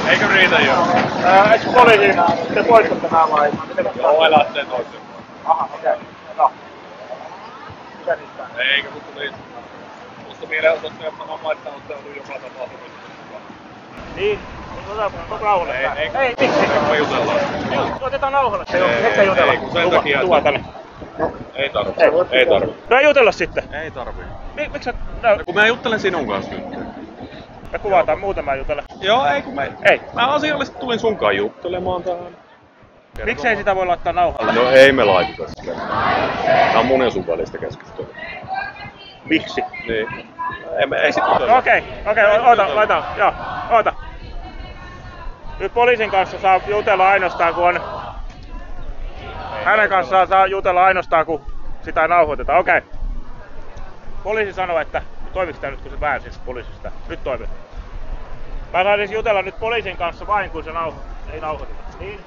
Eikö riitä jo? Eikö poliisi, te poistatte nämä vai? Joo, elätteen toisen. Aha, okei. No. Mikä niistä? Eikö kun tuli tuosta mielenosoittajat maittanut, että on joka tapahtumassa. Niin. Otetaan nauhalle. Ei, miksi? Me jutellaan. Otetaan nauhalle. Hetkä jutella. Ei, kun sen takia, Tuva tänne. Ei tarvi. Ei tarvi. No jutella sitten. Ei tarvi. Miksi sä... Kun mä juttelen sinun kanssa nyt. Me kuvataan muutama jutella. Joo, ei kun Ei. Mä asiallisesti tulin sunkaan juttelemaan tähän. Miksei sitä voi laittaa nauhalle? No ei me laiteta sitä. Tää on mun ja sun välistä keskustelua. Miksi? Niin. Ei sit jutella. Okei, laita. Joo, oota. Nyt poliisin kanssa saa jutella ainoastaan kun on... Hänen kanssaan saa jutella ainoastaan kun sitä ei nauhoiteta. Okei. Poliisi sanoo, että toimiks tää nyt kun se väänsi poliisista? Nyt toimii. Mä saisin jutella nyt poliisin kanssa vain kun se ei nauhoiteta. Niin?